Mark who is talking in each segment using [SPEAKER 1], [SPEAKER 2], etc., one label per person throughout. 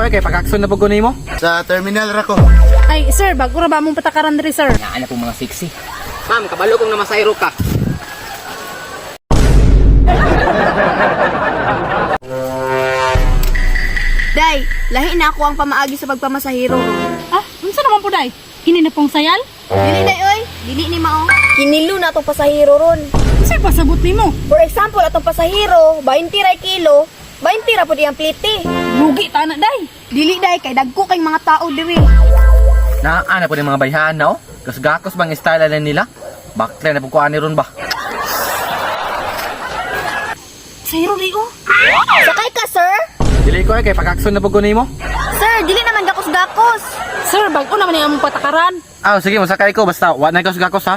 [SPEAKER 1] oy kay pag-action na pag mo.
[SPEAKER 2] Sa terminal ra ko.
[SPEAKER 3] Ay, sir, bago ra ba mong patakaran diri, sir?
[SPEAKER 1] Naan na po mga sexy. Ma'am, kabalo kong namasayro ka.
[SPEAKER 4] Day, lahi na ako ang pamaagi sa pagpamasahiro.
[SPEAKER 3] Ah, unsa naman po, day? Kini na pong sayal?
[SPEAKER 4] Dili day oy, dili ni mao. Kinilo na atong pasahiro ron.
[SPEAKER 3] Unsa pasabot nimo?
[SPEAKER 4] For example, atong pasahiro, 20 ra kilo, 20 ra pud iyang pliti.
[SPEAKER 3] Lugi ta na, day.
[SPEAKER 4] Dili day kay dagko kay mga tao diri.
[SPEAKER 1] Naan na po yung mga bayhaan na oh. Gakos bang style na nila? Bakla na po kuha ni ron ba?
[SPEAKER 3] Sayro, day, oh.
[SPEAKER 4] Sakay ka, sir?
[SPEAKER 1] Dili ko oy kay pag-action na pag mo.
[SPEAKER 4] Sir, dili naman gakos-gakos.
[SPEAKER 3] Sir, bago naman niya mong patakaran.
[SPEAKER 1] Ah, sige, masakay ko basta wa na gakos ha.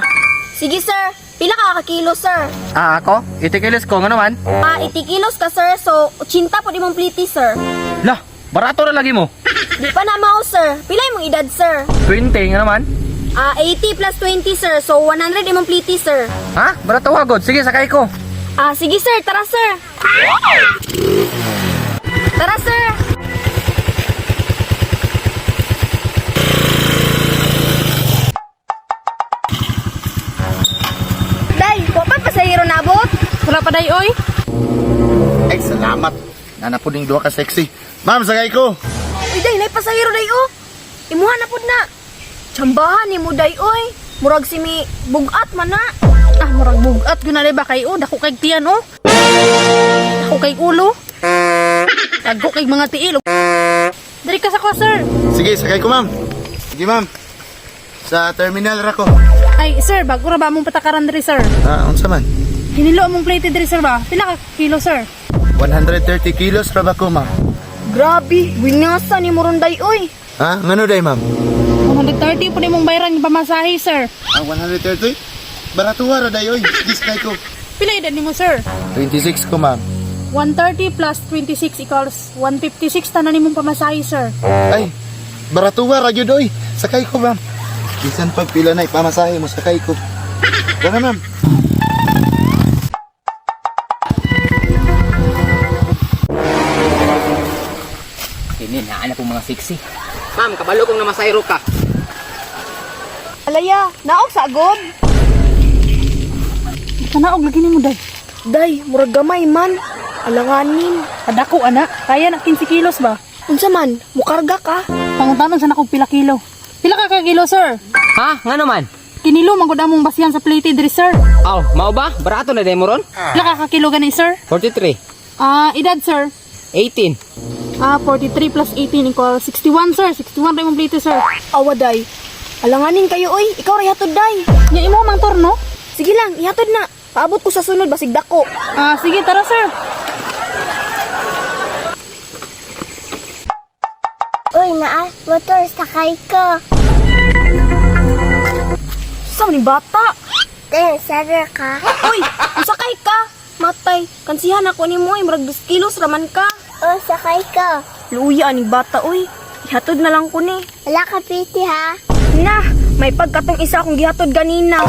[SPEAKER 4] Sige, sir. Pila ka kakilo, sir?
[SPEAKER 1] Ah, ako? Itikilis ko nga naman.
[SPEAKER 4] 80 kilos ka, sir. So, 80 pud imong pliti, sir.
[SPEAKER 1] Lah, barato na lagi mo.
[SPEAKER 4] Di pa na mao, sir. Pila imong edad, sir?
[SPEAKER 1] 20 nga naman.
[SPEAKER 4] 80 plus 20, sir. So, 100 imong pliti, sir.
[SPEAKER 1] Ha? Barato agad. Sige, sakay ko.
[SPEAKER 4] Sige, sir. Tara, sir. Tara, sir. Day, wapat pa sa hero nabot?
[SPEAKER 3] Wala pa, day, oy.
[SPEAKER 2] Ay, salamat. Nanapuding duha ka sexy. Ma'am, sagay ko.
[SPEAKER 4] Uy, day, nay pa sa hero, day, oh. Imuha na pud na. Tsambahan ni mo, day, oy. Murag si mi bugat man na.
[SPEAKER 3] Ah, murag bugat gyud na, day, ba kay, oh. Dako kay tiyan, oh. Dako kay ulo. Dako kay mga tiil, oh. Dari ka sa ko, sir.
[SPEAKER 2] Sige, sagay ko, ma'am. Sige, ma'am. Sa terminal ra ko.
[SPEAKER 3] Ay, sir, bago ra ba mong patakaran diri, sir?
[SPEAKER 2] Unsa man?
[SPEAKER 3] Hinilo mong plate diri, sir, ba? Pila ka kilo, sir?
[SPEAKER 2] 130 kilos ra ba ko, ma'am?
[SPEAKER 4] Grabe, winasa ni mo ron, day, oy.
[SPEAKER 2] Ha? Ngano day, ma'am?
[SPEAKER 3] 130 po mong bayaran yung pamasahe, sir.
[SPEAKER 2] 130? Barato ra day, oy. Sige, sagay ko.
[SPEAKER 3] Pila edad nimo, sir?
[SPEAKER 2] 26 ko, ma'am.
[SPEAKER 3] 130 plus 26 equals 156 tanan nimong pamasahe, sir.
[SPEAKER 2] Ay, barato ra gyud, oy. Sakay ko, ma'am. Bisan pag pila na ipamasahe mo, sakay ko. Tara, ma'am.
[SPEAKER 1] Kini naan na po mga sexy. Ma'am, kabalo kong namasayro ka.
[SPEAKER 4] Alaya, naog sa agod.
[SPEAKER 3] Kanaog lagi nimo, day.
[SPEAKER 4] Day, murag gamay man. Alanganin.
[SPEAKER 3] Kadako, anak. Kaya na 15 kilos ba?
[SPEAKER 4] Unsa man, mukarga ka.
[SPEAKER 3] Pangutanon sa nakog pila kilo. Pila ka kilo, sir?
[SPEAKER 1] Ha? Nga naman?
[SPEAKER 3] Kinilo manggod among basihan sa plate diri, sir.
[SPEAKER 1] Aw, mao ba? Barato na day mo ron?
[SPEAKER 3] Pila ka kilo gani, sir?
[SPEAKER 1] 43.
[SPEAKER 3] Edad, sir?
[SPEAKER 1] 18.
[SPEAKER 3] 43 plus 18 equals 61, sir. 61 rin mong plate, sir.
[SPEAKER 4] Awa, day. Alanganin kayo, oy. Ikaw ray hatod, day.
[SPEAKER 3] Nya imo mang torno?
[SPEAKER 4] Sige lang, ihatod na. Paabot ko sa sunod, basig dako.
[SPEAKER 3] Sige, tara, sir.
[SPEAKER 5] Uy, naa, motor, sakay ko.
[SPEAKER 4] Saan ni bata?
[SPEAKER 5] Sada ka.
[SPEAKER 4] Uy, sakay ka. Matay, kansihan ako ni mo, murag 2 kilos raman ka.
[SPEAKER 5] Oh, sakay ko.
[SPEAKER 4] Luya ni bata, uy. Ihatod na lang ko ni.
[SPEAKER 5] Wala ka piti ha.
[SPEAKER 4] Na, may pagkatong isa akong gihatod ganina.